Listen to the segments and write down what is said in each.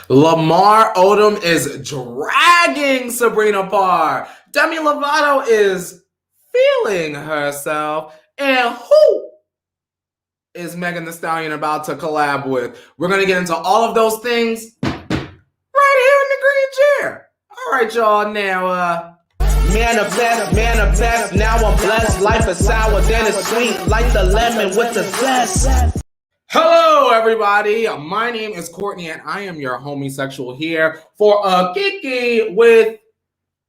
Lamar Odom is dragging Sabrina Parr. Demi Lovato is feeling herself. And who is Megan Thee Stallion about to collab with? We're going to get into all of those things right here in the green chair. All right, y'all. Now, manifest, now I'm blessed. Life is sour, then it's sweet, like the lemon with the zest. hello, everybody. My name is Courtney, and I am your homosexual here for a Kiki with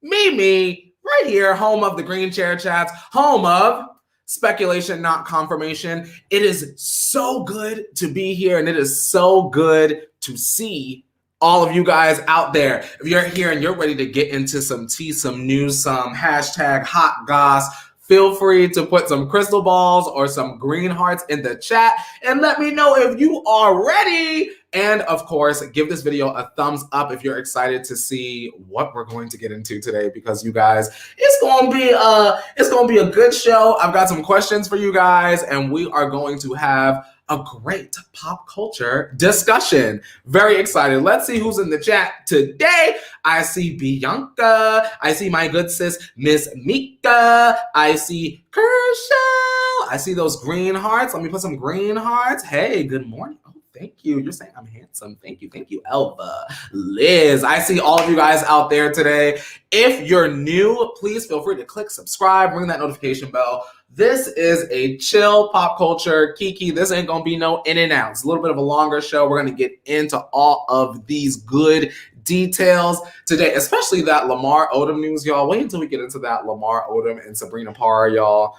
Mimi, right here, home of the Green Chair Chats, home of speculation, not confirmation. It is so good to be here, and it is so good to see all of you guys out there. If you're here and you're ready to get into some tea, some news, some hashtag hot goss, feel free to put some crystal balls or some green hearts in the chat and let me know if you are ready. And of course, give this video a thumbs up if you're excited to see what we're going to get into today, because you guys, it's going to be a good show. I've got some questions for you guys, and we are going to have a great pop culture discussion. Very excited. Let's see who's in the chat today. I see Bianca. I see my good sis, Miss Mika. I see Kershaw. I see those green hearts. Let me put some green hearts. Hey, good morning. Oh, thank you. You're saying I'm handsome. Thank you. Thank you, Elva. Liz. I see all of you guys out there today. If you're new, please feel free to click subscribe, ring that notification bell. This is a chill pop culture Kiki. This ain't gonna be no in and outs. A little bit of a longer show. We're gonna get into all of these good details today, especially that Lamar Odom news, y'all. Wait until we get into that Lamar Odom and Sabrina Parr, y'all.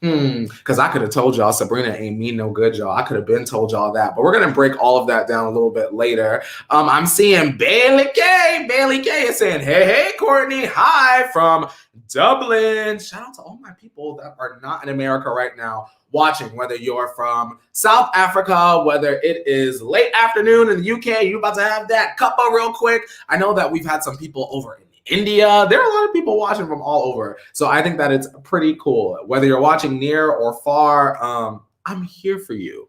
Because I could have told y'all Sabrina ain't mean no good, y'all. I could have been told y'all that, but we're gonna break all of that down a little bit later. I'm seeing Bailey K. Bailey K is saying, hey, Courtney, hi from Dublin. Shout out to all my people that are not in America right now watching, whether you're from South Africa, whether it is late afternoon in the UK, you about to have that cuppa real quick. I know that we've had some people over in India. There are a lot of people watching from all over. So I think that it's pretty cool. Whether you're watching near or far, I'm here for you.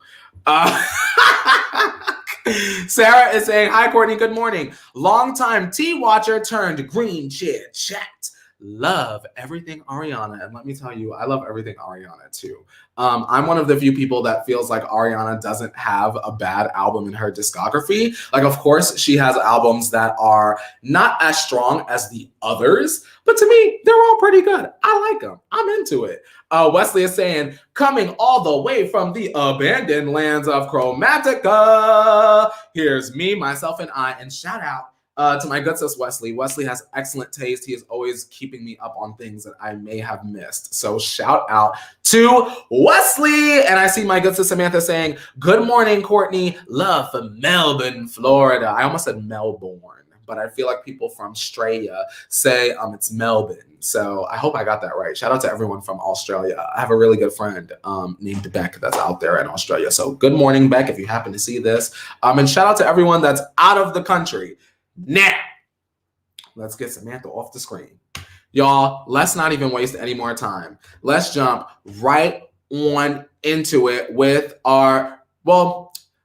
Sarah is saying, hi, Courtney, good morning. Longtime tea watcher turned green chair chat. Love everything Ariana. And let me tell you, I love everything Ariana too. I'm one of the few people that feels like Ariana doesn't have a bad album in her discography. Like, of course, she has albums that are not as strong as the others, but to me, they're all pretty good. I like them. I'm into it. Wesley is saying, coming all the way from the abandoned lands of Chromatica. Here's me, myself, and I. And shout out to my good sis, Wesley. Wesley has excellent taste. He is always keeping me up on things that I may have missed. So shout out to Wesley. And I see my good sis, Samantha, saying, good morning, Courtney. Love from Melbourne, Florida. I almost said Melbourne, but I feel like people from Australia say it's Melbourne. So I hope I got that right. Shout out to everyone from Australia. I have a really good friend named Beck that's out there in Australia. So good morning, Beck, if you happen to see this. And shout out to everyone that's out of the country. Now, let's get Samantha off the screen. Y'all, let's not even waste any more time. Let's jump right on into it with our,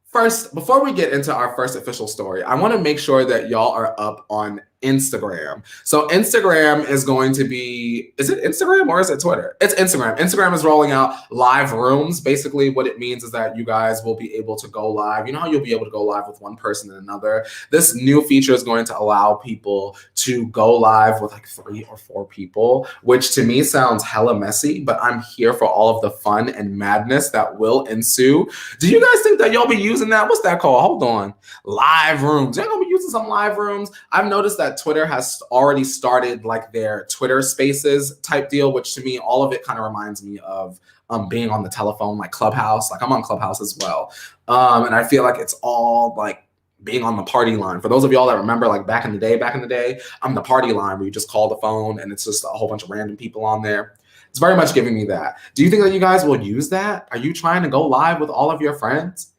first, before we get into our first official story, I want to make sure that y'all are up on Instagram. So Instagram is going to be, is it Instagram or is it Twitter? It's Instagram. Instagram is rolling out live rooms. Basically, what it means is that you guys will be able to go live. You know how you'll be able to go live with one person and another? This new feature is going to allow people to go live with like 3 or 4 people, which to me sounds hella messy, but I'm here for all of the fun and madness that will ensue. Do you guys think that y'all be using that? What's that called? Hold on. Live rooms. Y'all gonna be using some live rooms? I've noticed that Twitter has already started like their Twitter Spaces type deal, which to me, all of it kind of reminds me of being on the telephone, like Clubhouse. Like I'm on Clubhouse as well. And I feel like it's all like being on the party line. For those of y'all that remember, like back in the day, I'm the party line where you just call the phone and it's just a whole bunch of random people on there. It's very much giving me that. Do you think that you guys will use that? Are you trying to go live with all of your friends?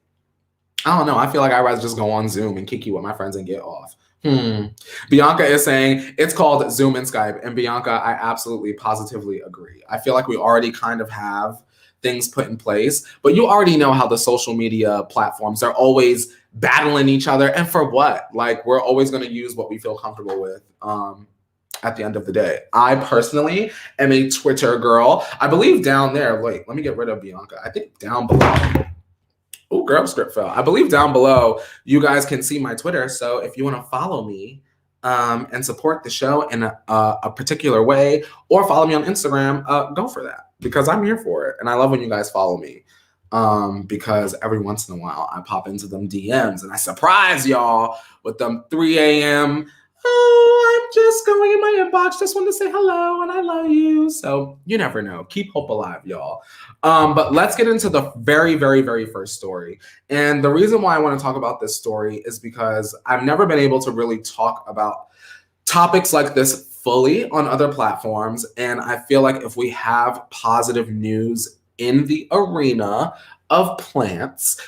I don't know. I feel like I'd rather just go on Zoom and Kiki with my friends and get off. Bianca is saying it's called Zoom and Skype. And Bianca, I absolutely positively agree. I feel like we already kind of have things put in place, but you already know how the social media platforms are always battling each other. And for what? Like, we're always going to use what we feel comfortable with. At the end of the day, I personally am a Twitter girl. I believe down there, wait, let me get rid of Bianca. I think down below. Oh, girl, script fell. I believe down below, you guys can see my Twitter. So if you want to follow me and support the show in a particular way, or follow me on Instagram, go for that, because I'm here for it. And I love when you guys follow me, because every once in a while I pop into them DMs and I surprise y'all with them 3 a.m. Oh, I'm just going in my inbox. Just want to say hello and I love you. So you never know. Keep hope alive, y'all. But let's get into the very, very, very first story. And the reason why I want to talk about this story is because I've never been able to really talk about topics like this fully on other platforms. And I feel like if we have positive news in the arena of plants,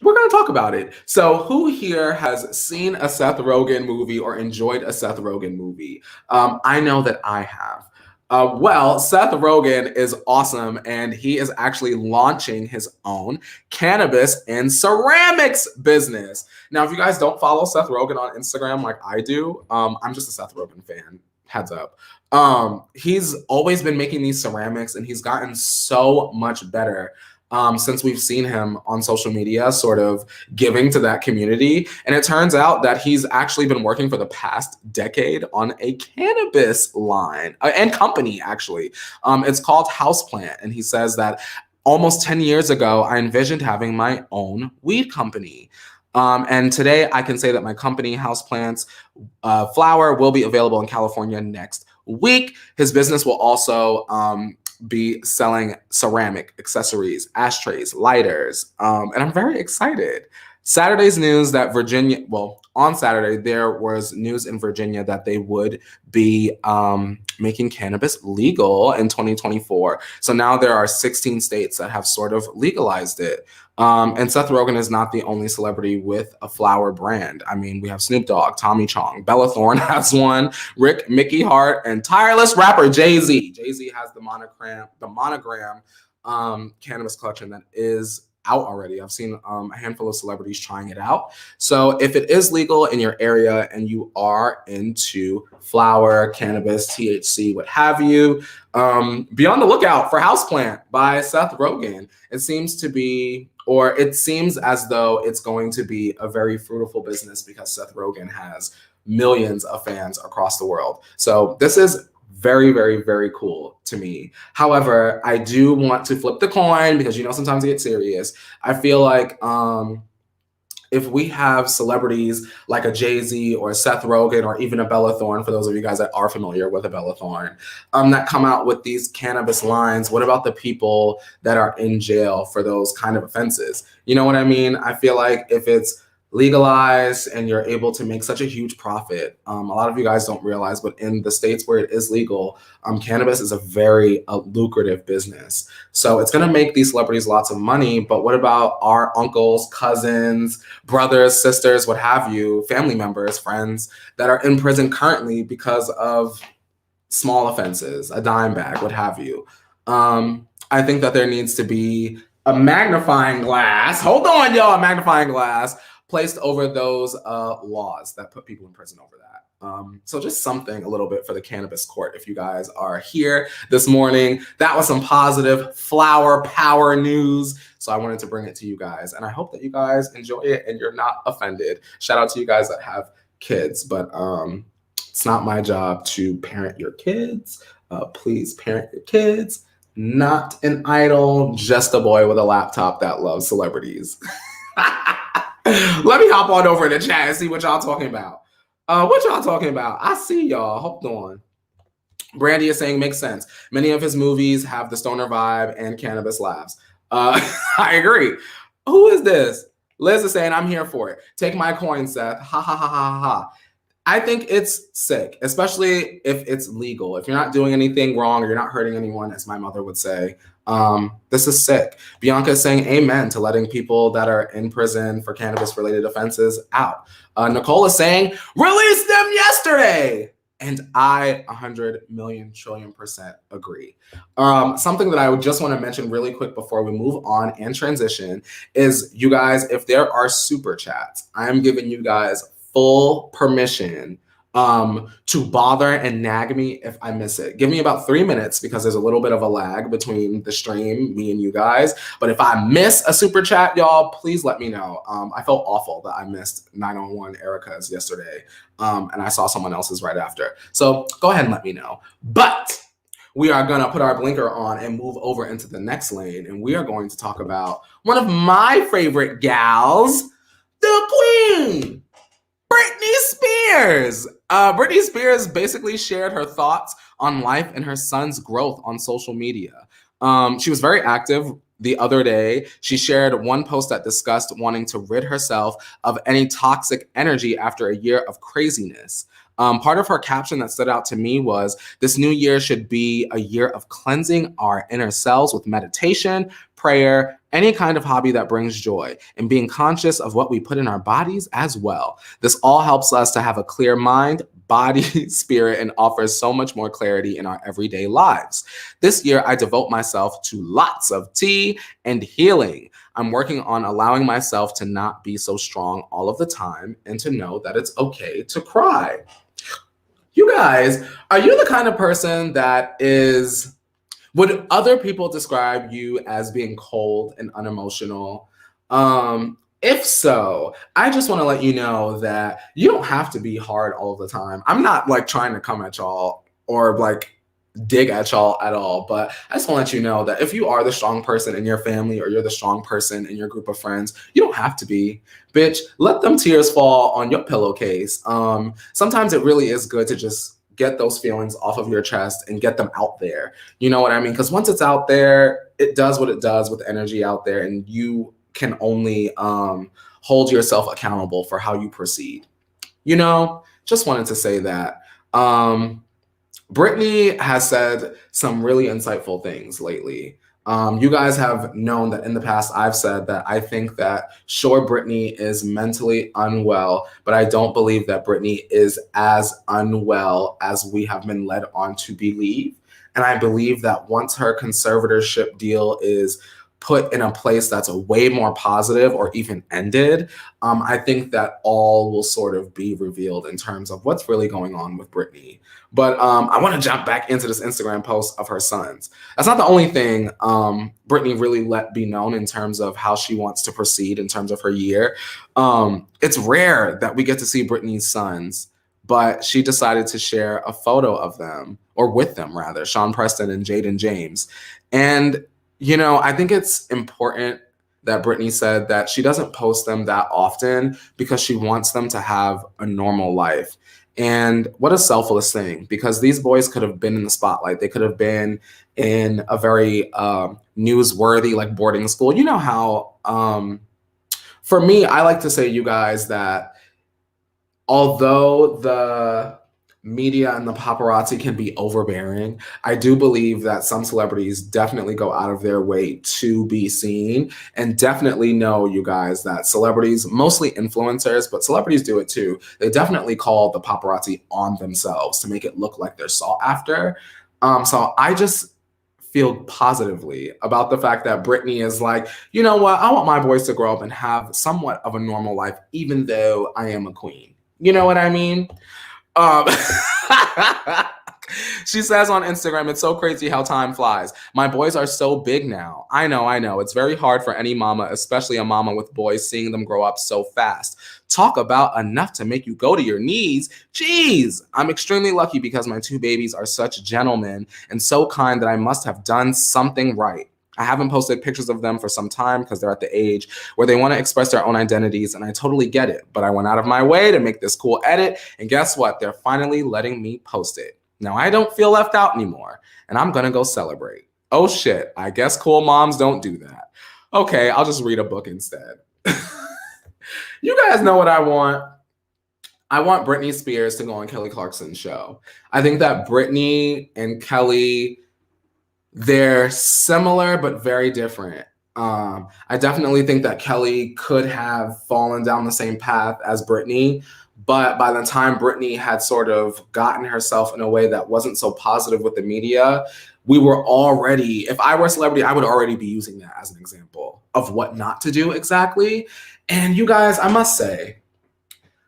we're going to talk about it. So who here has seen a Seth Rogen movie or enjoyed a Seth Rogen movie? I know that I have. Well, Seth Rogen is awesome, and he is actually launching his own cannabis and ceramics business. Now, if you guys don't follow Seth Rogen on Instagram like I do, I'm just a Seth Rogen fan. Heads up. He's always been making these ceramics, and he's gotten so much better since we've seen him on social media sort of giving to that community. And it turns out that he's actually been working for the past decade on a cannabis line and company, actually. It's called Houseplant. And he says that almost 10 years ago, I envisioned having my own weed company. And today I can say that my company, Houseplant's flower, will be available in California next week. His business will also be selling ceramic accessories, ashtrays, lighters, and I'm very excited. Saturday's news that on Saturday, there was news in Virginia that they would be making cannabis legal in 2024. So now there are 16 states that have sort of legalized it. And Seth Rogen is not the only celebrity with a flower brand. I mean, we have Snoop Dogg, Tommy Chong, Bella Thorne has one, Mickey Hart, and tireless rapper Jay-Z. Jay-Z has the monogram cannabis collection that is out already. I've seen a handful of celebrities trying it out. So if it is legal in your area and you are into flower, cannabis, THC, what have you, be on the lookout for Houseplant by Seth Rogen. It seems as though it's going to be a very fruitful business because Seth Rogen has millions of fans across the world. So this is very, very, very cool to me. However, I do want to flip the coin because, sometimes I get serious. I feel like if we have celebrities like a Jay-Z or a Seth Rogen or even a Bella Thorne, for those of you guys that are familiar with a Bella Thorne, that come out with these cannabis lines, what about the people that are in jail for those kind of offenses? You know what I mean? I feel like if it's legalized and you're able to make such a huge profit. A lot of you guys don't realize, but in the states where it is legal, cannabis is a very lucrative business. So it's going to make these celebrities lots of money. But what about our uncles, cousins, brothers, sisters, what have you, family members, friends that are in prison currently because of small offenses, a dime bag, what have you? I think that there needs to be a magnifying glass. Hold on, y'all, a magnifying glass placed over those laws that put people in prison over that. So just something a little bit for the cannabis court if you guys are here this morning. That was some positive flower power news. So I wanted to bring it to you guys. And I hope that you guys enjoy it and you're not offended. Shout out to you guys that have kids, but it's not my job to parent your kids. Please parent your kids. Not an idol, just a boy with a laptop that loves celebrities. Let me hop on over in the chat and see what y'all talking about. What y'all talking about? I see y'all. Hold on. Brandy is saying makes sense. Many of his movies have the stoner vibe and cannabis laughs. I agree. Who is this? Liz is saying I'm here for it. Take my coin, Seth. Ha ha ha ha ha. I think it's sick, especially if it's legal. If you're not doing anything wrong or you're not hurting anyone, as my mother would say, this is sick. Bianca is saying amen to letting people that are in prison for cannabis-related offenses out. Nicole is saying, release them yesterday. And I 100,000,000,000,000% agree. Something that I would just want to mention really quick before we move on and transition is, you guys, if there are super chats, I am giving you guys full permission to bother and nag me if I miss it. Give me about 3 minutes because there's a little bit of a lag between the stream, me and you guys. But if I miss a super chat, y'all, please let me know. I felt awful that I missed 901 Erica's yesterday. And I saw someone else's right after. So go ahead and let me know. But we are going to put our blinker on and move over into the next lane. And we are going to talk about one of my favorite gals, the Queen, Britney Spears. Britney Spears basically shared her thoughts on life and her son's growth on social media. She was very active the other day. She shared one post that discussed wanting to rid herself of any toxic energy after a year of craziness. Part of her caption that stood out to me was, "This new year should be a year of cleansing our inner selves with meditation, prayer, any kind of hobby that brings joy, and being conscious of what we put in our bodies as well. This all helps us to have a clear mind, body, spirit, and offers so much more clarity in our everyday lives. This year, I devote myself to lots of tea and healing. I'm working on allowing myself to not be so strong all of the time and to know that it's okay to cry." You guys, are you the kind of person that is... Would other people describe you as being cold and unemotional? If so, I just want to let you know that you don't have to be hard all the time. I'm not like trying to come at y'all or like dig at y'all at all, but I just want to let you know that if you are the strong person in your family or you're the strong person in your group of friends, you don't have to be. Bitch, let them tears fall on your pillowcase. Sometimes it really is good to just get those feelings off of your chest and get them out there. You know what I mean? Because once it's out there, it does what it does with energy out there, and you can only hold yourself accountable for how you proceed. You know, just wanted to say that. Britney has said some really insightful things lately. You guys have known that in the past I've said that I think that sure, Britney is mentally unwell, but I don't believe that Britney is as unwell as we have been led on to believe. And I believe that once her conservatorship deal is put in a place that's a way more positive or even ended, I think that all will sort of be revealed in terms of what's really going on with Britney. But I want to jump back into this Instagram post of her sons. That's not the only thing Britney really let be known in terms of how she wants to proceed in terms of her year. It's rare that we get to see Britney's sons, but she decided to share a photo of them, or with them rather, Sean Preston and Jaden James. And you know, I think it's important that Britney said that she doesn't post them that often because she wants them to have a normal life. And what a selfless thing, because these boys could have been in the spotlight. They could have been in a very newsworthy like boarding school. You know how, for me, I like to say, you guys, that although the media and the paparazzi can be overbearing, I do believe that some celebrities definitely go out of their way to be seen, and definitely know, you guys, that celebrities, mostly influencers, but celebrities do it too, they definitely call the paparazzi on themselves to make it look like they're sought after. So I just feel positively about the fact that Britney is like, you know what, I want my boys to grow up and have somewhat of a normal life, even though I am a queen. You know what I mean? She says on Instagram, "It's so crazy how time flies. My boys are so big now. I know. It's very hard for any mama, especially a mama with boys, seeing them grow up so fast. Talk about enough to make you go to your knees. Jeez, I'm extremely lucky because my two babies are such gentlemen and so kind that I must have done something right. I haven't posted pictures of them for some time because they're at the age where they want to express their own identities, and I totally get it. But I went out of my way to make this cool edit, and guess what? They're finally letting me post it. Now I don't feel left out anymore, and I'm gonna go celebrate. Oh shit, I guess cool moms don't do that. Okay, I'll just read a book instead." You guys know what I want. I want Britney Spears to go on Kelly Clarkson's show. I think that Britney and Kelly, they're similar but very different. I definitely think that Kelly could have fallen down the same path as Britney, but by the time Britney had sort of gotten herself in a way that wasn't so positive with the media, we were already, if I were a celebrity, I would already be using that as an example of what not to do exactly. And you guys, I must say,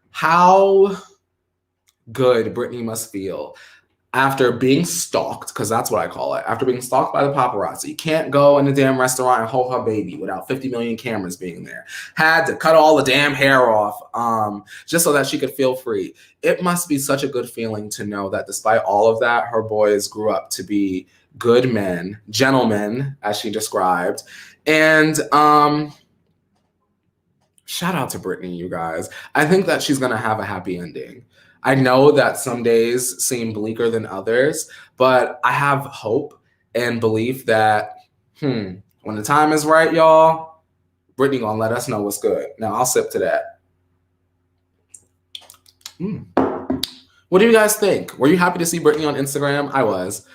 how good Britney must feel after being stalked, because that's what I call it, after being stalked by the paparazzi. You can't go in a damn restaurant and hold her baby without 50 million cameras being there. Had to cut all the damn hair off just so that she could feel free. It must be such a good feeling to know that despite all of that, her boys grew up to be good men, gentlemen, as she described. And shout out to Britney, you guys. I think that she's going to have a happy ending. I know that some days seem bleaker than others, but I have hope and belief that, when the time is right, y'all, Britney gonna let us know what's good. Now, I'll sip to that. What do you guys think? Were you happy to see Britney on Instagram? I was.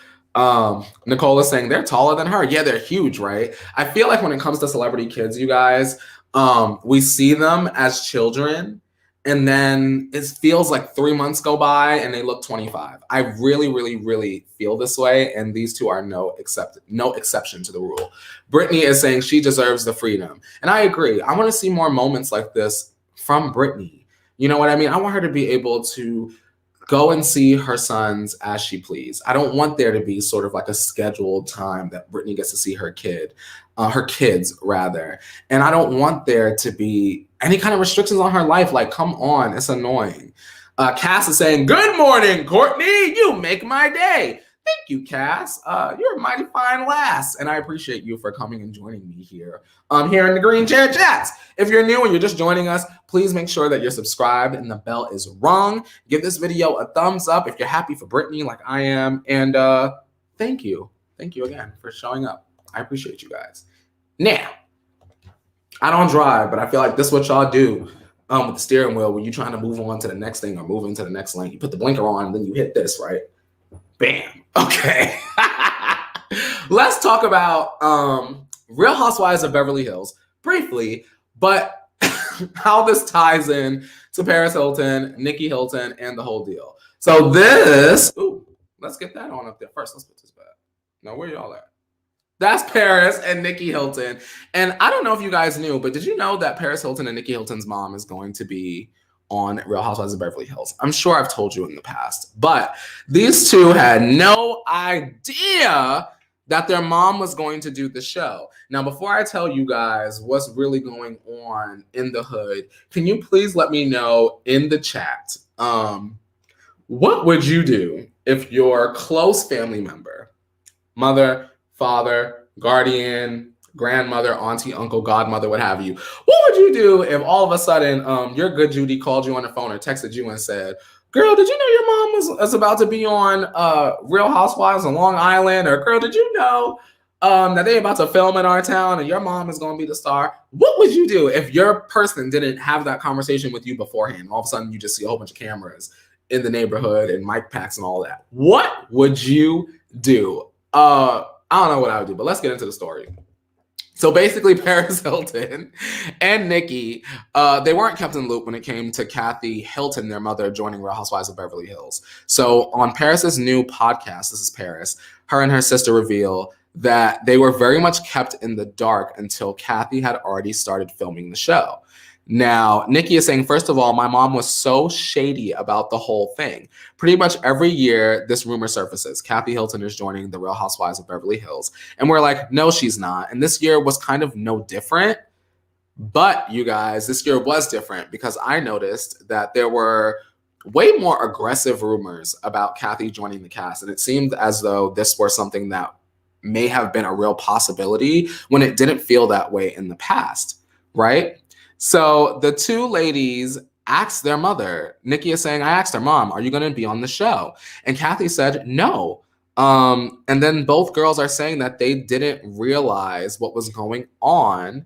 Nicole is saying they're taller than her. Yeah, they're huge, right? I feel like when it comes to celebrity kids, you guys, we see them as children, and then it feels like 3 months go by and they look 25. I really, really, really feel this way, and these two are no exception to the rule. Britney is saying she deserves the freedom, and I agree. I want to see more moments like this from Britney. You know what I mean? I want her to be able to go and see her sons as she please. I don't want there to be sort of like a scheduled time that Britney gets to see her kids rather. And I don't want there to be any kind of restrictions on her life. Like, come on, it's annoying. Cass is saying, good morning, Courtney. You make my day. Thank you, Cass. You're a mighty fine lass. And I appreciate you for coming and joining me here in the Green Chair Chats. If you're new and you're just joining us, please make sure that you're subscribed and the bell is rung. Give this video a thumbs up if you're happy for Britney like I am. And thank you. Thank you again for showing up. I appreciate you guys. Now, I don't drive, but I feel like this is what y'all do with the steering wheel when you're trying to move on to the next thing or move into the next lane. You put the blinker on and then you hit this, right? Bam. Okay. Let's talk about Real Housewives of Beverly Hills briefly, but how this ties in to Paris Hilton, Nikki Hilton, and the whole deal. So this, let's get that on up there first. Let's put this back. Now, where y'all at? That's Paris and Nikki Hilton. And I don't know if you guys knew, but did you know that Paris Hilton and Nikki Hilton's mom is going to be on Real Housewives of Beverly Hills? I'm sure I've told you in the past, but these two had no idea that their mom was going to do the show. Now, before I tell you guys what's really going on in the hood, can you please let me know in the chat, what would you do if your close family member, mother, father, guardian, grandmother, auntie, uncle, godmother, what have you, what would you do if all of a sudden your good Judy called you on the phone or texted you and said, girl, did you know your mom was about to be on Real Housewives on Long Island? Or girl, did you know that they about to film in our town and your mom is going to be the star? What would you do if your person didn't have that conversation with you beforehand? All of a sudden you just see a whole bunch of cameras in the neighborhood and mic packs and all that. What would you do? I don't know what I would do, but let's get into the story. So basically, Paris Hilton and Nikki, they weren't kept in the loop when it came to Kathy Hilton, their mother, joining Real Housewives of Beverly Hills. So on Paris's new podcast, this is Paris, her and her sister reveal that they were very much kept in the dark until Kathy had already started filming the show. Now, Nikki is saying, first of all, my mom was so shady about the whole thing. Pretty much every year, this rumor surfaces. Kathy Hilton is joining the Real Housewives of Beverly Hills. And we're like, no, she's not. And this year was kind of no different. But you guys, this year was different because I noticed that there were way more aggressive rumors about Kathy joining the cast. And it seemed as though this were something that may have been a real possibility when it didn't feel that way in the past, right? So the two ladies asked their mother. Nikki is saying, I asked her, Mom, are you going to be on the show? And Kathy said, no. And then both girls are saying that they didn't realize what was going on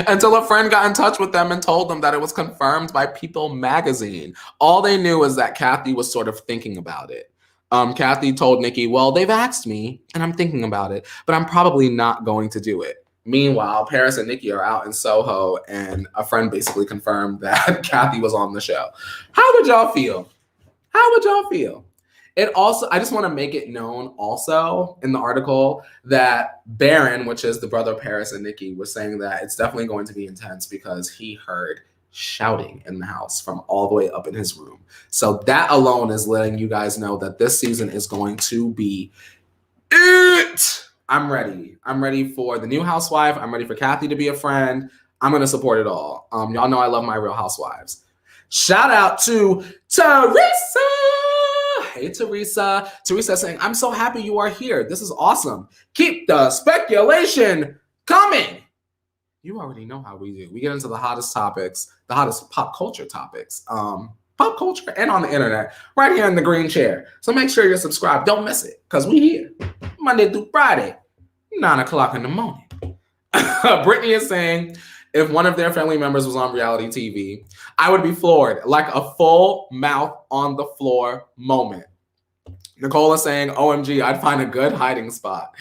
until a friend got in touch with them and told them that it was confirmed by People magazine. All they knew is that Kathy was sort of thinking about it. Kathy told Nicki, well, they've asked me and I'm thinking about it, but I'm probably not going to do it. Meanwhile, Paris and Nicki are out in Soho, and a friend basically confirmed that Kathy was on the show. How would y'all feel? How would y'all feel? It also, I just want to make it known also in the article that Baron, which is the brother of Paris and Nicki, was saying that it's definitely going to be intense because he heard shouting in the house from all the way up in his room. So that alone is letting you guys know that this season is going to be it. I'm ready. I'm ready for the new housewife. I'm ready for Kathy to be a friend. I'm going to support it all. Y'all know I love my Real Housewives. Shout out to Teresa. Hey, Teresa. Teresa saying, I'm so happy you are here. This is awesome. Keep the speculation coming. You already know how we do. We get into the hottest topics, the hottest pop culture topics, pop culture and on the internet, right here in the green chair. So make sure you're subscribed. Don't miss it, because we here Monday through Friday, 9 o'clock in the morning. Brittany is saying, if one of their family members was on reality TV, I would be floored, like a full mouth on the floor moment. Nicole is saying, OMG, I'd find a good hiding spot.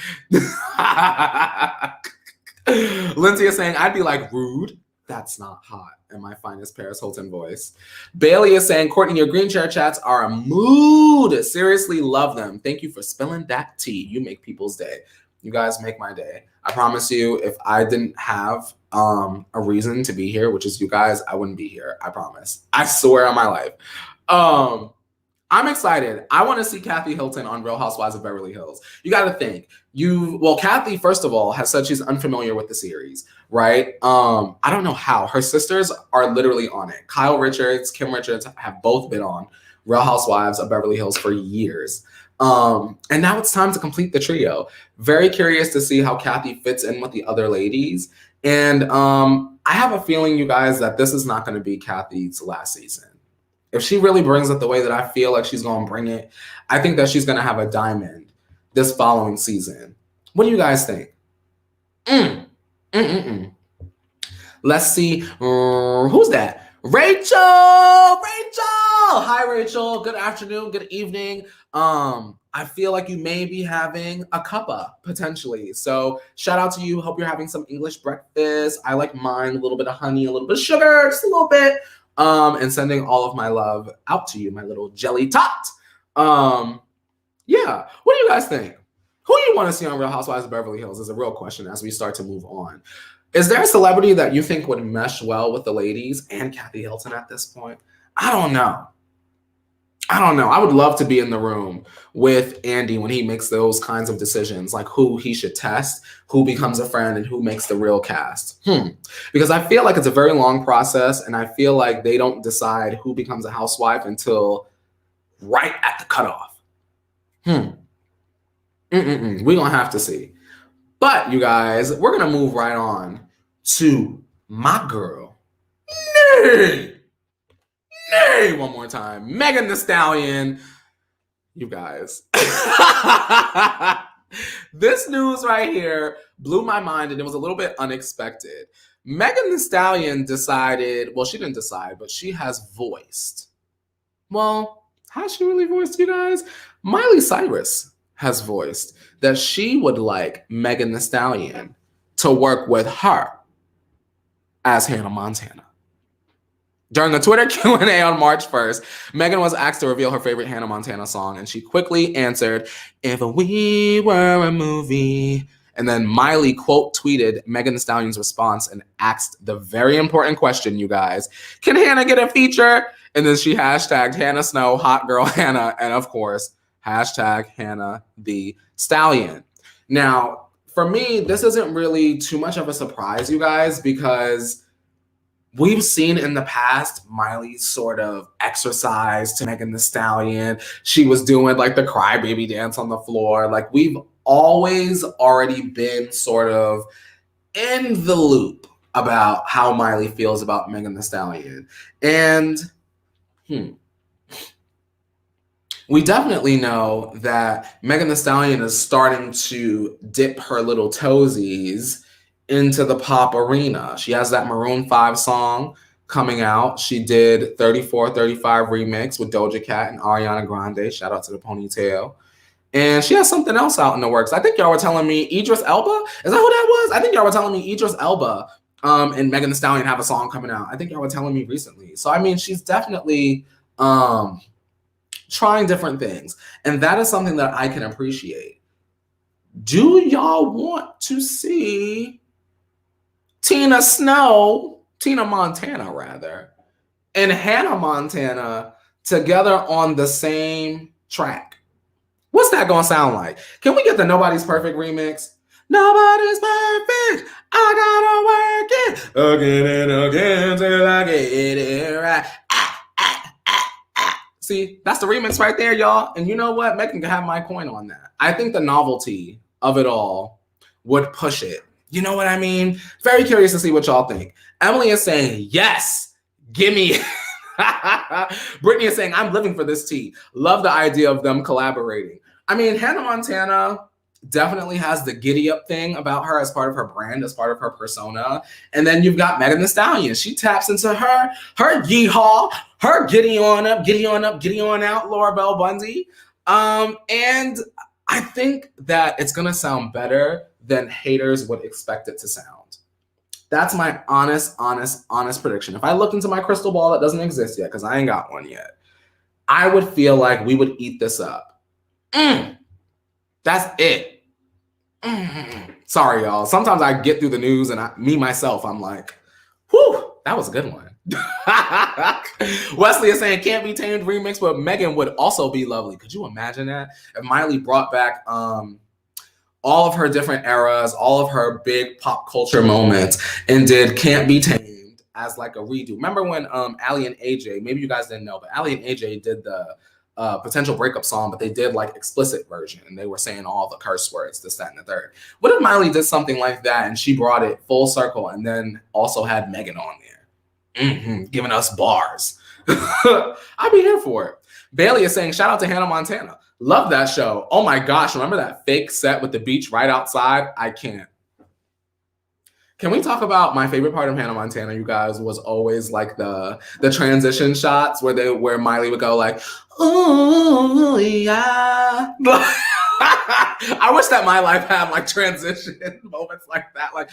Lindsay is saying, I'd be like, rude. That's not hot. In my finest Paris Hilton voice. Bailey is saying, Courtney, your green chair chats are a mood. Seriously, love them. Thank you for spilling that tea. You make people's day. You guys make my day. I promise you, if I didn't have a reason to be here, which is you guys, I wouldn't be here. I promise. I swear on my life. I'm excited. I want to see Kathy Hilton on Real Housewives of Beverly Hills. You got to think. Kathy, first of all, has said she's unfamiliar with the series, right? I don't know how. Her sisters are literally on it. Kyle Richards, Kim Richards have both been on Real Housewives of Beverly Hills for years. And now it's time to complete the trio. Very curious to see how Kathy fits in with the other ladies. And I have a feeling, you guys, that this is not going to be Kathy's last season. If she really brings it the way that I feel like she's going to bring it, I think that she's going to have a diamond this following season. What do you guys think? Let's see. Who's that? Rachel! Hi, Rachel. Good afternoon. Good evening. I feel like you may be having a cuppa, potentially. So shout out to you. Hope you're having some English breakfast. I like mine. A little bit of honey, a little bit of sugar, just a little bit. And sending all of my love out to you, my little jelly tot. Yeah. What do you guys think? Who do you want to see on Real Housewives of Beverly Hills is a real question as we start to move on. Is there a celebrity that you think would mesh well with the ladies and Kathy Hilton at this point? I don't know. I would love to be in the room with Andy when he makes those kinds of decisions, like who he should test, who becomes a friend, and who makes the real cast. Because I feel like it's a very long process, and I feel like they don't decide who becomes a housewife until right at the cutoff. We're going to have to see. But, you guys, we're going to move right on to my girl, Nay, one more time. Megan Thee Stallion. You guys. This news right here blew my mind, and it was a little bit unexpected. Megan Thee Stallion decided, well, she didn't decide, but she has voiced. Well, has she really voiced, you guys? Miley Cyrus has voiced that she would like Megan Thee Stallion to work with her as Hannah Montana. During a Twitter Q&A on March 1st, Megan was asked to reveal her favorite Hannah Montana song, and she quickly answered, "If we were a movie." And then Miley quote tweeted Megan Thee Stallion's response and asked the very important question, you guys, can Hannah get a feature? And then she hashtagged Hannah Snow, hot girl Hannah, and of course, hashtag Hannah Thee Stallion. Now, for me, this isn't really too much of a surprise, you guys, because we've seen in the past Miley sort of exercise to Megan Thee Stallion. She was doing like the crybaby dance on the floor. Like we've always already been sort of in the loop about how Miley feels about Megan Thee Stallion. And we definitely know that Megan Thee Stallion is starting to dip her little toesies into the pop arena. She has that Maroon 5 song coming out. She did 34-35 remix with Doja Cat and Ariana Grande. Shout out to the ponytail. And she has something else out in the works. I think y'all were telling me Idris Elba. Is that who that was? I think y'all were telling me Idris Elba and Megan Thee Stallion have a song coming out. I think y'all were telling me recently. So, I mean, she's definitely trying different things. And that is something that I can appreciate. Do y'all want to see Tina Montana rather, and Hannah Montana together on the same track? What's that gonna sound like? Can we get the Nobody's Perfect remix? Nobody's perfect. I gotta work it again and again till I get it right. See, that's the remix right there, y'all. And you know what? Megan can have my coin on that. I think the novelty of it all would push it. You know what I mean? Very curious to see what y'all think. Emily is saying, yes, gimme. Brittany is saying, I'm living for this tea. Love the idea of them collaborating. I mean, Hannah Montana definitely has the giddy up thing about her as part of her brand, as part of her persona. And then you've got Megan Thee Stallion. She taps into her yeehaw, her giddy on up, giddy on up, giddy on out, Laura Bell Bundy. And I think that it's going to sound better than haters would expect it to sound. That's my honest prediction. If I looked into my crystal ball that doesn't exist yet, because I ain't got one yet, I would feel like we would eat this up. That's it. Sorry, y'all. Sometimes I get through the news and I'm like, whew, that was a good one. Wesley is saying can't be tamed remix, but Megan would also be lovely. Could you imagine that? If Miley brought back all of her different eras, all of her big pop culture moments, and did Can't Be Tamed as like a redo. Remember when Ali and AJ, maybe you guys didn't know, but Ali and AJ did the potential breakup song, but they did like explicit version and they were saying all the curse words, this, that, and the third. What if Miley did something like that and she brought it full circle and then also had Megan on there, giving us bars? I'd be here for it. Bailey is saying, shout out to Hannah Montana. Love that show. Oh my gosh, remember that fake set with the beach right outside? I can't. Can we talk about my favorite part of Hannah Montana, you guys, was always like the transition shots where Miley would go like, oh yeah. I wish that my life had like transition moments like that, like,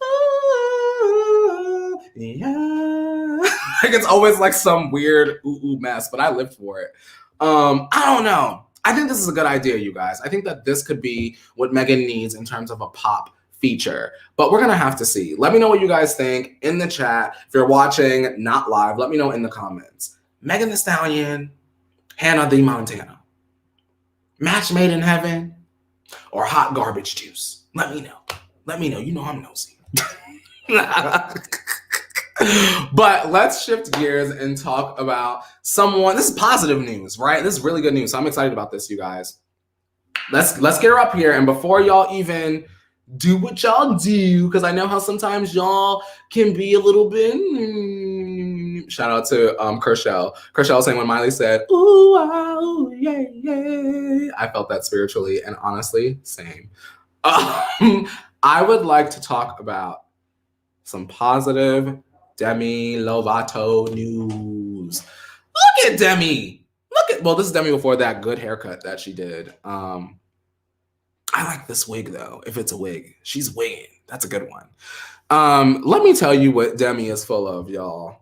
oh yeah. Like it's always like some weird ooh mess, but I lived for it. I don't know. I think this is a good idea, you guys. I think that this could be what Megan needs in terms of a pop feature, but we're gonna have to see. Let me know what you guys think in the chat. If you're watching not live, let me know in the comments. Megan Thee Stallion, Hannah the Montana, match made in heaven, or hot garbage juice? Let me know. Let me know. You know I'm nosy. But let's shift gears and talk about someone. This is positive news, right? This is really good news. So I'm excited about this, you guys. Let's get her up here. And before y'all even do what y'all do, because I know how sometimes y'all can be a little bit. Shout out to Kershell. Kershell saying when Miley said, ooh, ah, yeah, yeah. I felt that spiritually, and honestly, same. I would like to talk about some positive Demi Lovato news. Look at Demi. Well, this is Demi before that good haircut that she did. I like this wig, though, if it's a wig. She's wigging. That's a good one. Let me tell you what Demi is full of, y'all.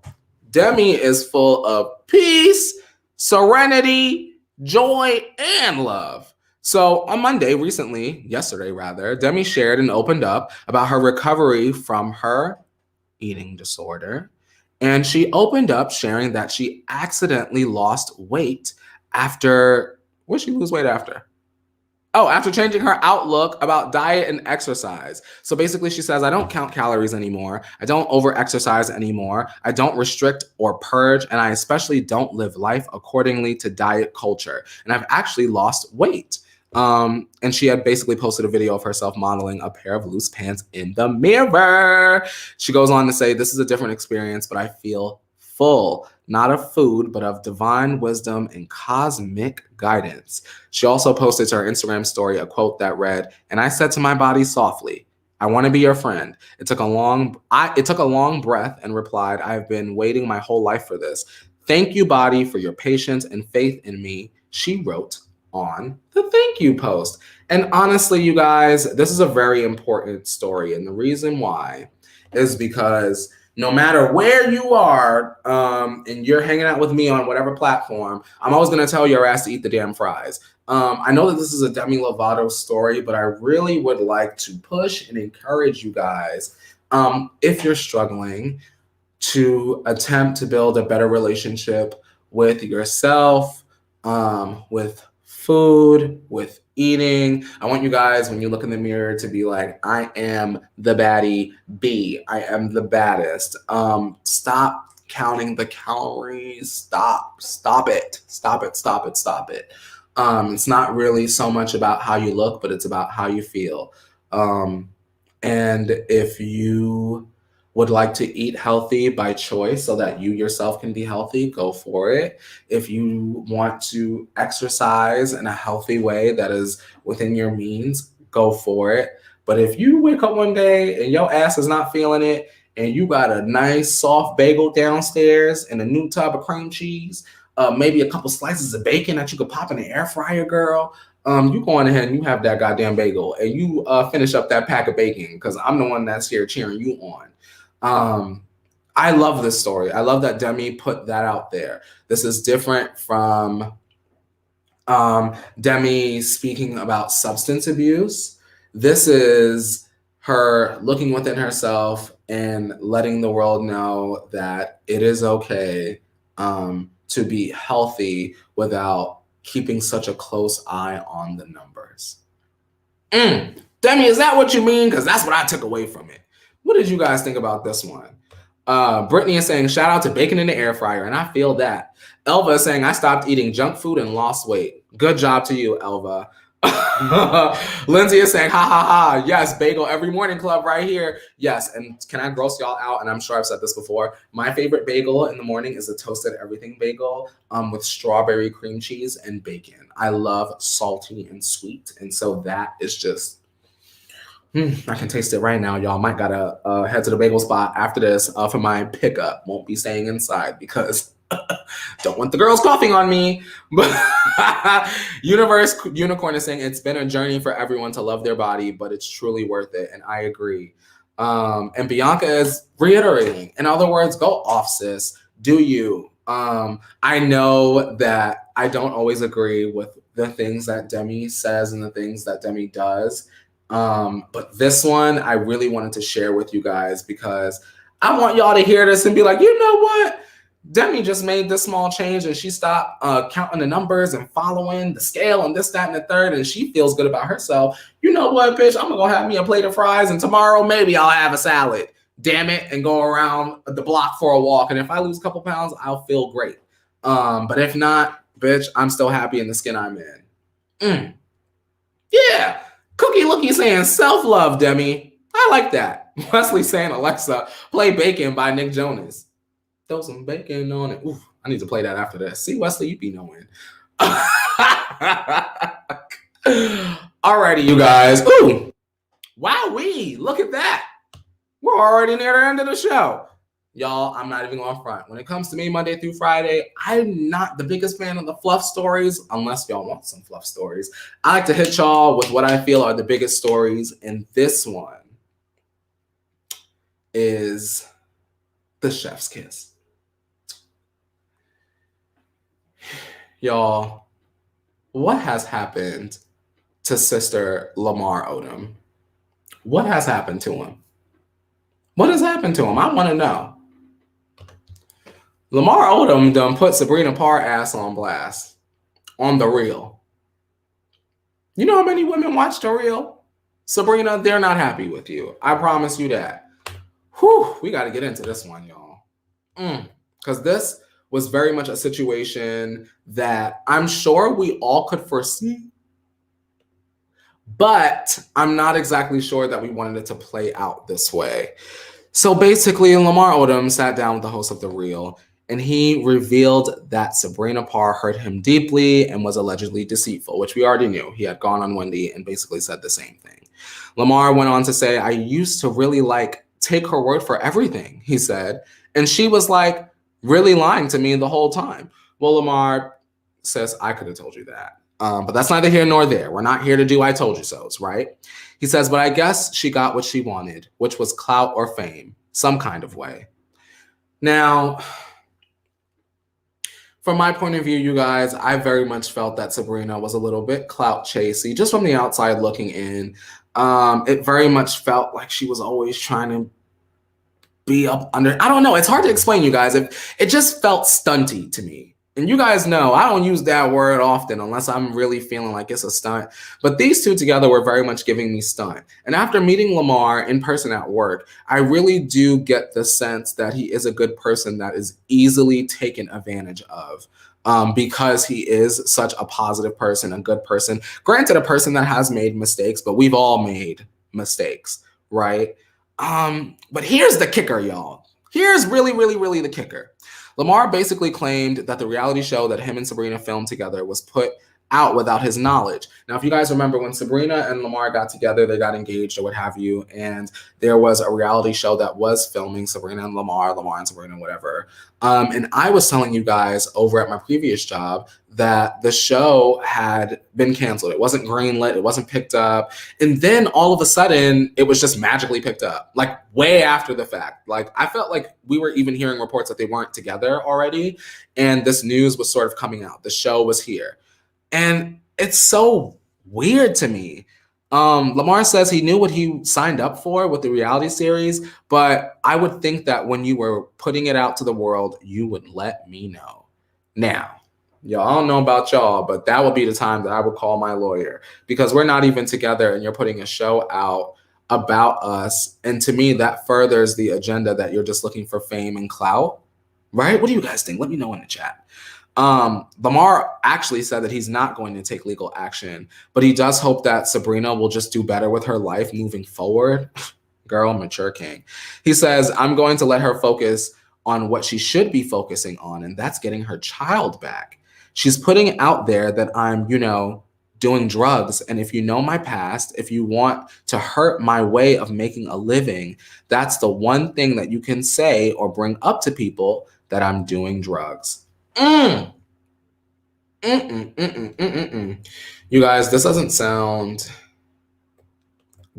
Demi is full of peace, serenity, joy, and love. So on Monday, yesterday rather, Demi shared and opened up about her recovery from her eating disorder. And she opened up sharing that she accidentally lost weight after, what did she lose weight after? Oh, after changing her outlook about diet and exercise. So basically she says, I don't count calories anymore. I don't over-exercise anymore. I don't restrict or purge. And I especially don't live life accordingly to diet culture. And I've actually lost weight. And she had basically posted a video of herself modeling a pair of loose pants in the mirror. She goes on to say, this is a different experience, but I feel full, not of food, but of divine wisdom and cosmic guidance. She also posted to her Instagram story a quote that read, and I said to my body softly, I want to be your friend. It took a long breath and replied, I have been waiting my whole life for this. Thank you, body, for your patience and faith in me, she wrote on the thank you post. And honestly, you guys, this is a very important story. And the reason why is because no matter where you are and you're hanging out with me on whatever platform, I'm always going to tell your ass to eat the damn fries. I know that this is a Demi Lovato story, but I really would like to push and encourage you guys, if you're struggling, to attempt to build a better relationship with yourself, with food, with eating. I want you guys, when you look in the mirror, to be like, I am the baddie B. I am the baddest. Stop counting the calories. Stop it. It's not really so much about how you look, but it's about how you feel. And if you would like to eat healthy by choice so that you yourself can be healthy, go for it. If you want to exercise in a healthy way that is within your means, go for it. But if you wake up one day and your ass is not feeling it, and you got a nice soft bagel downstairs and a new tub of cream cheese, maybe a couple slices of bacon that you could pop in the air fryer, girl, you go on ahead and you have that goddamn bagel and you finish up that pack of bacon, because I'm the one that's here cheering you on. I love this story. I love that Demi put that out there. This is different from Demi speaking about substance abuse. This is her looking within herself and letting the world know that it is okay to be healthy without keeping such a close eye on the numbers. Demi, is that what you mean? Because that's what I took away from it. What did you guys think about this one? Brittany is saying, shout out to bacon in the air fryer, and I feel that. Elva is saying, I stopped eating junk food and lost weight. Good job to you, Elva. Lindsay is saying, ha ha ha, yes, bagel every morning club right here. Yes, and can I gross y'all out? And I'm sure I've said this before. My favorite bagel in the morning is a toasted everything bagel with strawberry cream cheese and bacon. I love salty and sweet, and so that is just... I can taste it right now, y'all. Might gotta head to the bagel spot after this for my pickup. Won't be staying inside because don't want the girls coughing on me. But Universe Unicorn is saying it's been a journey for everyone to love their body, but it's truly worth it, and I agree. And Bianca is reiterating. In other words, go off, sis. Do you? I know that I don't always agree with the things that Demi says and the things that Demi does. But this one, I really wanted to share with you guys because I want y'all to hear this and be like, you know what? Demi just made this small change and she stopped counting the numbers and following the scale and this, that, and the third, and she feels good about herself. You know what, bitch? I'm gonna go have me a plate of fries, and tomorrow maybe I'll have a salad. Damn it, and go around the block for a walk. And if I lose a couple pounds, I'll feel great. But if not, bitch, I'm still happy in the skin I'm in. Yeah. Cookie Lookie saying self-love, Demi. I like that. Wesley saying, Alexa, play Bacon by Nick Jonas. Throw some bacon on it. Ooh, I need to play that after this. See, Wesley, you be knowing. Alrighty, you guys. Ooh, wowee, look at that. We're already near the end of the show. Y'all, I'm not even going front. When it comes to me Monday through Friday, I'm not the biggest fan of the fluff stories, unless y'all want some fluff stories. I like to hit y'all with what I feel are the biggest stories, and this one is the chef's kiss. Y'all, what has happened to Sister Lamar Odom? What has happened to him? What has happened to him? I want to know. Lamar Odom done put Sabrina Parr ass on blast on The Real. You know how many women watch The Real? Sabrina, they're not happy with you. I promise you that. Whew, we got to get into this one, y'all. Because this was very much a situation that I'm sure we all could foresee. But I'm not exactly sure that we wanted it to play out this way. So basically, Lamar Odom sat down with the host of The Real, and he revealed that Sabrina Parr hurt him deeply and was allegedly deceitful, which we already knew. He had gone on Wendy and basically said the same thing. Lamar went on to say, I used to really take her word for everything, he said. And she was really lying to me the whole time. Well, Lamar says, I could have told you that. But that's neither here nor there. We're not here to do I told you so's, right? He says, but I guess she got what she wanted, which was clout or fame, some kind of way. Now, from my point of view, you guys, I very much felt that Sabrina was a little bit clout chasey, just from the outside looking in. It very much felt like she was always trying to be up under. I don't know. It's hard to explain, you guys. It just felt stunty to me. And you guys know I don't use that word often unless I'm really feeling like it's a stunt. But these two together were very much giving me stunt. And after meeting Lamar in person at work, I really do get the sense that he is a good person that is easily taken advantage of. Because he is such a positive person, a good person. Granted, a person that has made mistakes, but we've all made mistakes, right? But here's the kicker, y'all. Here's really, really, really the kicker. Lamar basically claimed that the reality show that him and Sabrina filmed together was put out without his knowledge. Now, if you guys remember when Sabrina and Lamar got together, they got engaged or what have you, and there was a reality show that was filming Sabrina and Lamar and Sabrina, whatever. And I was telling you guys over at my previous job that the show had been canceled. It wasn't greenlit, it wasn't picked up. And then all of a sudden, it was just magically picked up, way after the fact. I felt like we were even hearing reports that they weren't together already, and this news was sort of coming out. The show was here. And it's so weird to me. Lamar says he knew what he signed up for with the reality series, but I would think that when you were putting it out to the world, you would let me know. Now, y'all, I don't know about y'all, but that would be the time that I would call my lawyer, because we're not even together and you're putting a show out about us. And to me, that furthers the agenda that you're just looking for fame and clout, right? What do you guys think? Let me know in the chat. Lamar actually said that he's not going to take legal action, but he does hope that Sabrina will just do better with her life moving forward. Girl, mature king. He says, I'm going to let her focus on what she should be focusing on, and that's getting her child back. She's putting out there that I'm, doing drugs, and if you know my past, if you want to hurt my way of making a living, that's the one thing that you can say or bring up to people, that I'm doing drugs. You guys, this doesn't sound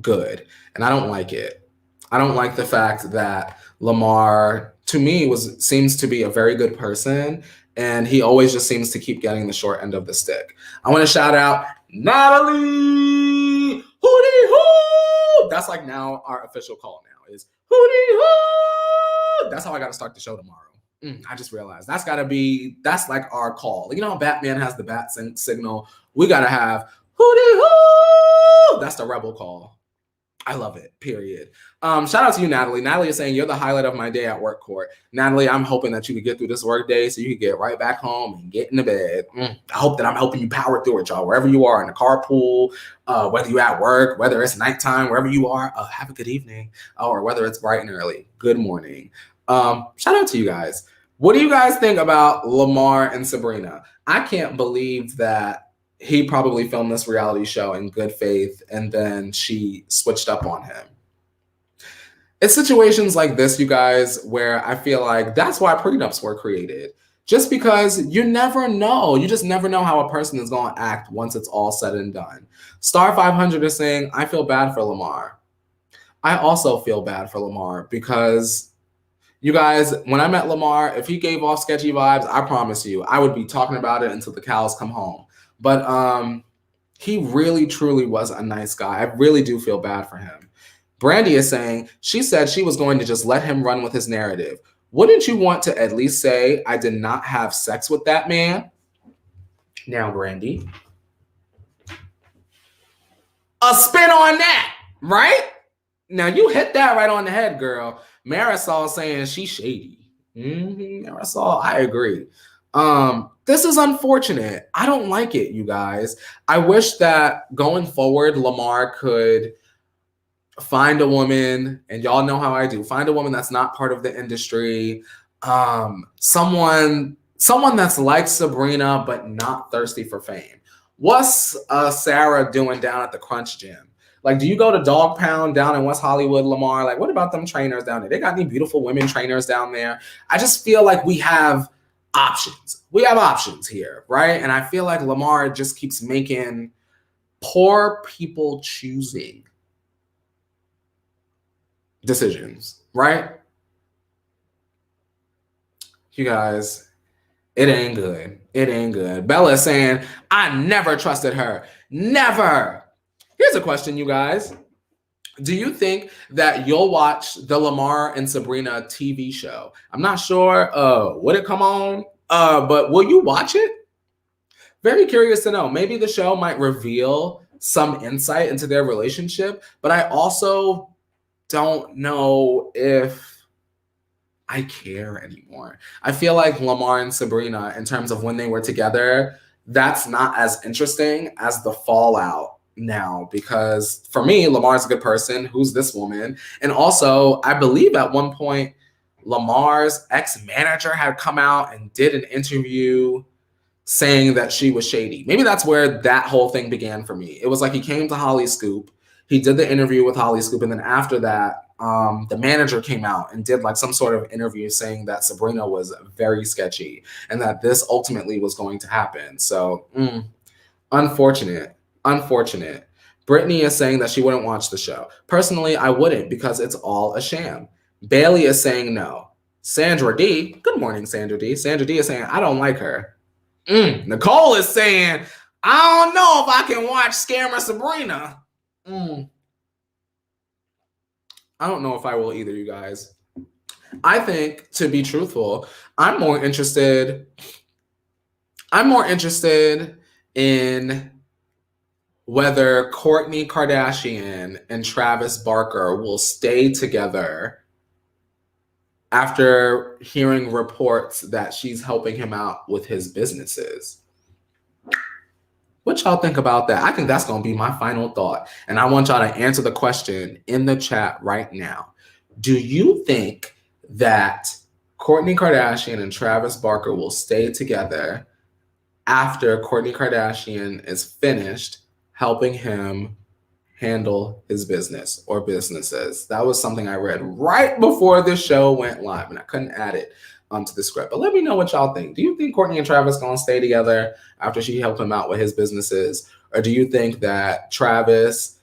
good, and I don't like it. I don't like the fact that Lamar, to me, seems to be a very good person, and he always just seems to keep getting the short end of the stick. I want to shout out Natalie Hootie Hoo. That's now our official call now is Hootie Hoo. That's how I got to start the show tomorrow. I just realized that's our call. You know how Batman has the bat signal? We got to have Hootie Hoo. That's the rebel call. I love it, period. Shout out to you, Natalie. Natalie is saying, you're the highlight of my day at work, Court. Natalie, I'm hoping that you could get through this work day so you can get right back home and get into bed. I hope that I'm helping you power through it, y'all. Wherever you are, in the carpool, whether you're at work, whether it's nighttime, wherever you are, have a good evening. Or whether it's bright and early, good morning. Shout out to you guys. What do you guys think about Lamar and Sabrina? I can't believe that he probably filmed this reality show in good faith and then she switched up on him. It's situations like this, you guys, where I feel like that's why prenups were created. Just because you never know. You just never know how a person is going to act once it's all said and done. Star 500 is saying, I feel bad for Lamar. I also feel bad for Lamar because, you guys, when I met Lamar, if he gave off sketchy vibes, I promise you, I would be talking about it until the cows come home. But he really, truly was a nice guy. I really do feel bad for him. Brandy is saying, she said she was going to just let him run with his narrative. Wouldn't you want to at least say, I did not have sex with that man? Now, Brandy. A spin on that, right? Now, you hit that right on the head, girl. Marisol saying she's shady. Marisol, I agree. This is unfortunate. I don't like it, you guys. I wish that going forward, Lamar could find a woman, and y'all know how I do, find a woman that's not part of the industry, someone that's like Sabrina, but not thirsty for fame. What's Sarah doing down at the Crunch Gym? Like, do you go to Dog Pound down in West Hollywood, Lamar? Like, what about them trainers down there? They got any beautiful women trainers down there? I just feel like we have options. We have options here, right? And I feel like Lamar just keeps making poor people choosing decisions, right? You guys, it ain't good. It ain't good. Bella is saying, I never trusted her. Never. Here's a question, you guys. Do you think that you'll watch the Lamar and Sabrina TV show? I'm not sure would it come on, but will you watch it? Very curious to know. Maybe the show might reveal some insight into their relationship, but I also don't know if I care anymore. I feel like Lamar and Sabrina, in terms of when they were together, that's not as interesting as the fallout now, because for me, Lamar's a good person. Who's this woman? And also, I believe at one point, Lamar's ex-manager had come out and did an interview saying that she was shady. Maybe that's where that whole thing began for me. It was like he came to Hollyscoop, he did the interview with Hollyscoop, and then after that, the manager came out and did like some sort of interview saying that Sabrina was very sketchy and that this ultimately was going to happen. So, unfortunate. Brittany is saying that she wouldn't watch the show. Personally, I wouldn't because it's all a sham. Bailey is saying no. Sandra D, good morning, Sandra D. Sandra D is saying, I don't like her. Nicole is saying, I don't know if I can watch Scammer Sabrina. I don't know if I will either, you guys. I think, to be truthful, I'm more interested in whether Kourtney Kardashian and Travis Barker will stay together after hearing reports that she's helping him out with his businesses. What y'all think about that? I think that's going to be my final thought. And I want y'all to answer the question in the chat right now. Do you think that Kourtney Kardashian and Travis Barker will stay together after Kourtney Kardashian is finished helping him handle his business or businesses? That was something I read right before this show went live, and I couldn't add it to the script. But let me know what y'all think. Do you think Kourtney and Travis gonna stay together after she helped him out with his businesses? Or do you think that Travis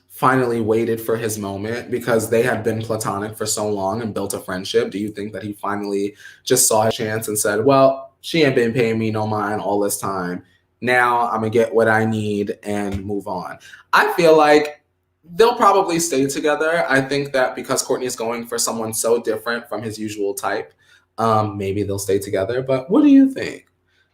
finally waited for his moment because they had been platonic for so long and built a friendship? Do you think that he finally just saw a chance and said, well, she ain't been paying me no mind all this time. Now I'm gonna get what I need and move on. I feel like they'll probably stay together. I think that because Kourtney's going for someone so different from his usual type, maybe they'll stay together. But what do you think?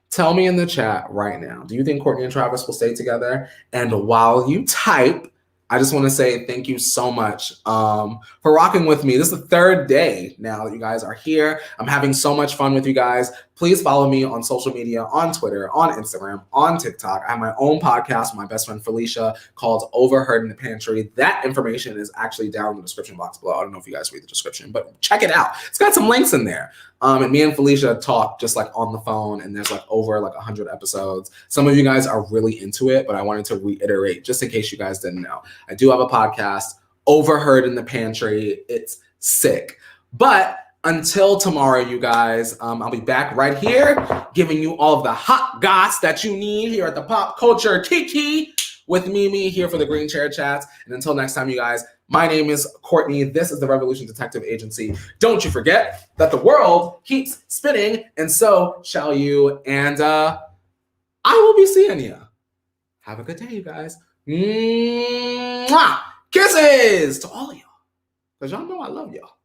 Tell me in the chat right now. Do you think Kourtney and Travis will stay together? And while you type, I just want to say thank you so much for rocking with me. This is the third day now that you guys are here. I'm having so much fun with you guys. Please follow me on social media, on Twitter, on Instagram, on TikTok. I have my own podcast with my best friend Felicia called Overheard in the Pantry. That information is actually down in the description box below. I don't know if you guys read the description, but check it out. It's got some links in there. And me and Felicia talk just like on the phone, and there's like over like 100 episodes. Some of you guys are really into it, but I wanted to reiterate just in case you guys didn't know. I do have a podcast, Overheard in the Pantry. It's sick. But until tomorrow, you guys, I'll be back right here giving you all of the hot goss that you need here at the Pop Culture Kiki with Mimi here for the Green Chair Chats. And until next time, you guys, my name is Courtney. This is the Revolution Detective Agency. Don't you forget that the world keeps spinning, and so shall you. And I will be seeing you. Have a good day, you guys. Mwah! Kisses to all of y'all, because y'all know I love y'all.